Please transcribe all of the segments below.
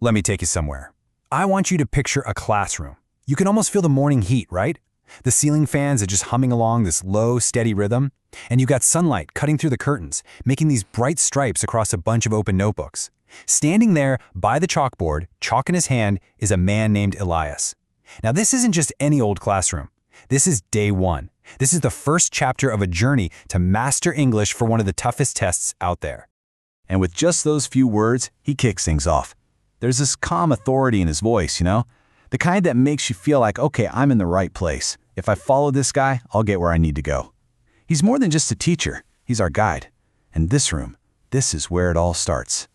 Let me take you somewhere. I want you to picture a classroom. You can almost feel the morning heat, right? The ceiling fans are just humming along this low, steady rhythm, and you've got sunlight cutting through the curtains, making these bright stripes across a bunch of open notebooks. Standing there by the chalkboard, chalk in his hand, is a man named Elias. Now, this isn't just any old classroom. This is day one. This is the first chapter of a journey to master English for one of the toughest tests out there. And with just those few words, he kicks things off. There's this calm authority in his voice, the kind that makes you feel like, okay, I'm in the right place. If I follow this guy, I'll get where I need to go. He's more than just a teacher. He's our guide. And this room, this is where it all starts.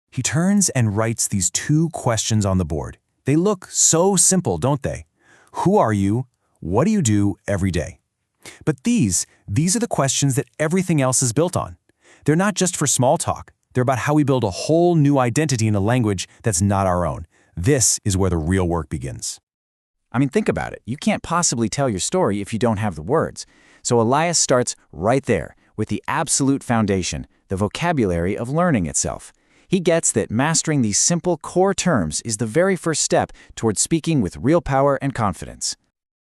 He turns and writes these two questions on the board. They look so simple, don't they? Who are you? What do you do every day? But these are the questions that everything else is built on. They're not just for small talk. They're about how we build a whole new identity in a language that's not our own. This is where the real work begins. I mean, think about it. You can't possibly tell your story if you don't have the words. So Elias starts right there with the absolute foundation, the vocabulary of learning itself. He gets that mastering these simple core terms is the very first step towards speaking with real power and confidence.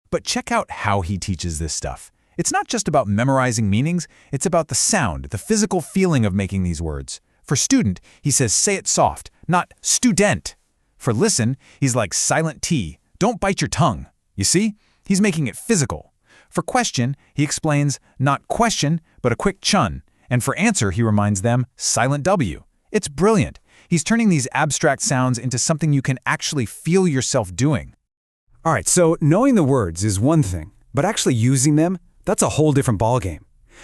But check out how he teaches this stuff. It's not just about memorizing meanings, it's about the sound, the physical feeling of making these words. For student, he says say it soft, not student. For listen, he's like silent T, don't bite your tongue. You see? He's making it physical. For question, he explains not question, but a quick chun. And for answer, he reminds them silent W. It's brilliant. He's turning these abstract sounds into something you can actually feel yourself doing. All right, so knowing the words is one thing, but actually using them, that's a whole different ballgame.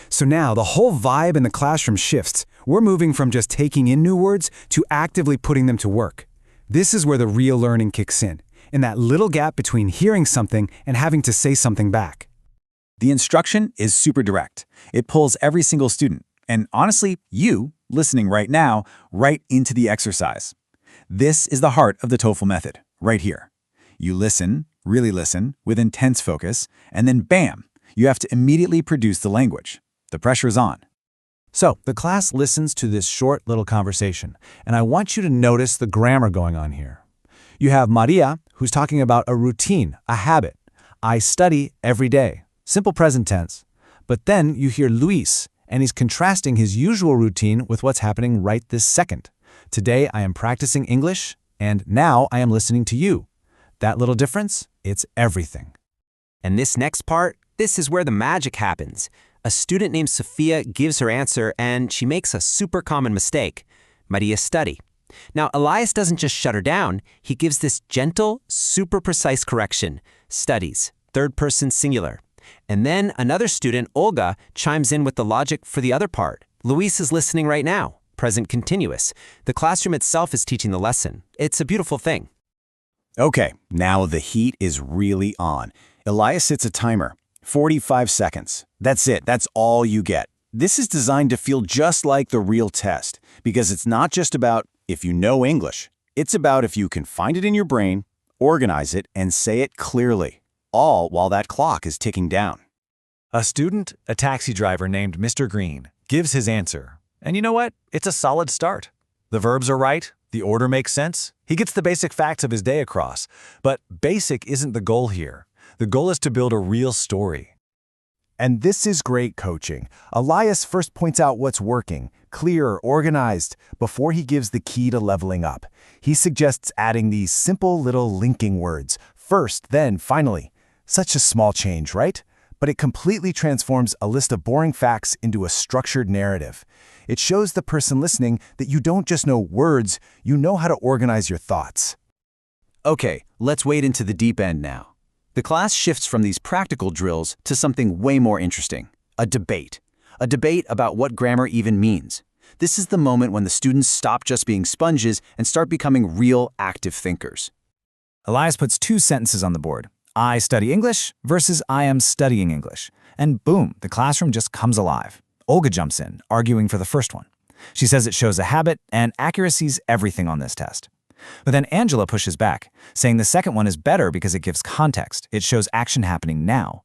So now the whole vibe in the classroom shifts. We're moving from just taking in new words to actively putting them to work. This is where the real learning kicks in that little gap between hearing something and having to say something back. The instruction is super direct. It pulls every single student, and honestly, you, listening right now, right into the exercise. This is the heart of the TOEFL method, right here. You listen, really listen, with intense focus, and then bam, you have to immediately produce the language. The pressure is on. So the class listens to this short little conversation, and I want you to notice the grammar going on here. You have Maria, who's talking about a routine, a habit. I study every day. Simple present tense. But then you hear Luis, and he's contrasting his usual routine with what's happening right this second. Today I am practicing English, and now I am listening to you. That little difference, it's everything. And this next part, this is where the magic happens. A student named Sophia gives her answer, and she makes a super common mistake. Maria study. Now, Elias doesn't just shut her down. He gives this gentle, super precise correction. Studies, third person singular. And then another student, Olga, chimes in with the logic for the other part. Luis is listening right now. Present continuous. The classroom itself is teaching the lesson. It's a beautiful thing. Okay, now the heat is really on. Elias sets a timer. 45 seconds. That's it. That's all you get. This is designed to feel just like the real test, because it's not just about if you know English. It's about if you can find it in your brain, organize it, and say it clearly, all while that clock is ticking down. A student, a taxi driver named Mr. Green, gives his answer. And you know what? It's a solid start. The verbs are right. The order makes sense. He gets the basic facts of his day across. But basic isn't the goal here. The goal is to build a real story. And this is great coaching. Elias first points out what's working, clear, organized, before he gives the key to leveling up. He suggests adding these simple little linking words, first, then, finally. Such a small change, right? But it completely transforms a list of boring facts into a structured narrative. It shows the person listening that you don't just know words, you know how to organize your thoughts. Okay, let's wade into the deep end now. The class shifts from these practical drills to something way more interesting, a debate. A debate about what grammar even means. This is the moment when the students stop just being sponges and start becoming real active thinkers. Elias puts two sentences on the board. I study English versus I am studying English. And boom, the classroom just comes alive. Olga jumps in, arguing for the first one. She says it shows a habit and accuracy's everything on this test. But then Angela pushes back, saying the second one is better because it gives context. It shows action happening now.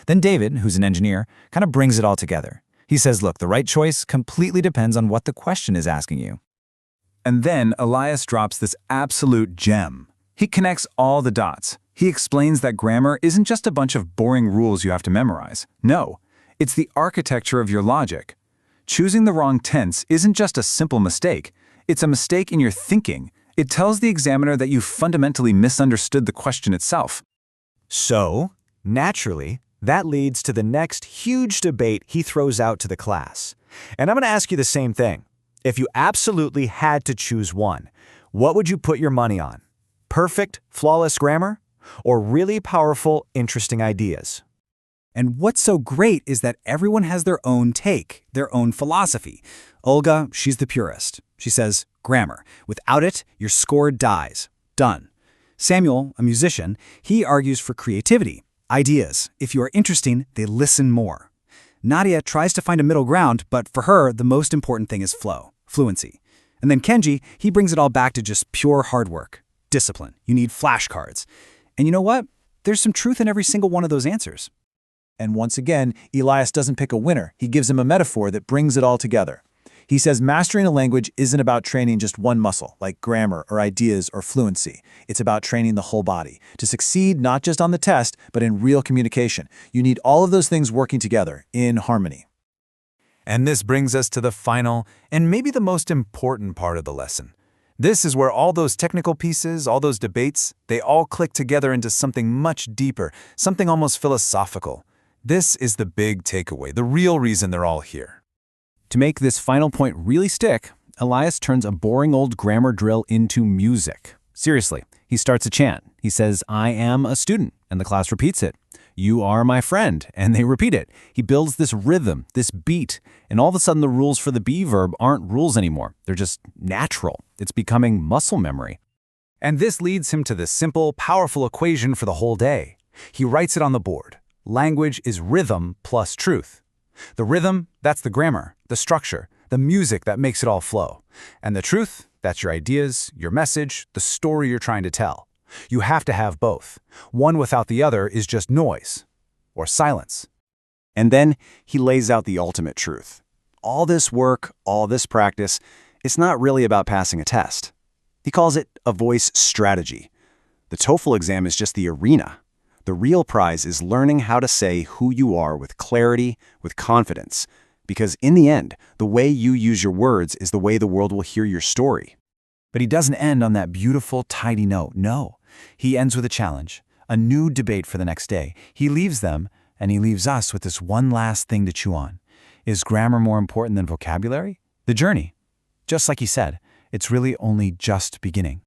Then David, who's an engineer, kind of brings it all together. He says, look, the right choice completely depends on what the question is asking you. And then Elias drops this absolute gem. He connects all the dots. He explains that grammar isn't just a bunch of boring rules you have to memorize. No, it's the architecture of your logic. Choosing the wrong tense isn't just a simple mistake. It's a mistake in your thinking. It tells the examiner that you fundamentally misunderstood the question itself. So, naturally, that leads to the next huge debate he throws out to the class. And I'm going to ask you the same thing. If you absolutely had to choose one, what would you put your money on? Perfect, flawless grammar? Or really powerful, interesting ideas? And what's so great is that everyone has their own take, their own philosophy. Olga, she's the purist. She says, grammar. Without it, your score dies. Done. Samuel, a musician, he argues for creativity, ideas. If you are interesting, they listen more. Nadia tries to find a middle ground, but for her, the most important thing is flow, fluency. And then Kenji, he brings it all back to just pure hard work, discipline. You need flashcards. And you know what? There's some truth in every single one of those answers. And once again, Elias doesn't pick a winner. He gives him a metaphor that brings it all together. He says mastering a language isn't about training just one muscle, like grammar or ideas or fluency. It's about training the whole body. To succeed not just on the test, but in real communication, you need all of those things working together in harmony. And this brings us to the final and maybe the most important part of the lesson. This is where all those technical pieces, all those debates, they all click together into something much deeper, something almost philosophical. This is the big takeaway, the real reason they're all here. To make this final point really stick, Elias turns a boring old grammar drill into music. Seriously, he starts a chant. He says, I am a student, and the class repeats it. You are my friend, and they repeat it. He builds this rhythm, this beat, and all of a sudden the rules for the be verb aren't rules anymore. They're just natural. It's becoming muscle memory. And this leads him to this simple, powerful equation for the whole day. He writes it on the board. Language is rhythm plus truth. The rhythm, that's the grammar, the structure, the music that makes it all flow. And the truth, that's your ideas, your message, the story you're trying to tell. You have to have both. One without the other is just noise or silence. And then he lays out the ultimate truth. All this work, all this practice, it's not really about passing a test. He calls it a voice strategy. The TOEFL exam is just the arena. The real prize is learning how to say who you are with clarity, with confidence. Because in the end, the way you use your words is the way the world will hear your story. But he doesn't end on that beautiful, tidy note. No, he ends with a challenge, a new debate for the next day. He leaves them, and he leaves us with this one last thing to chew on. Is grammar more important than vocabulary? The journey. Just like he said, it's really only just beginning.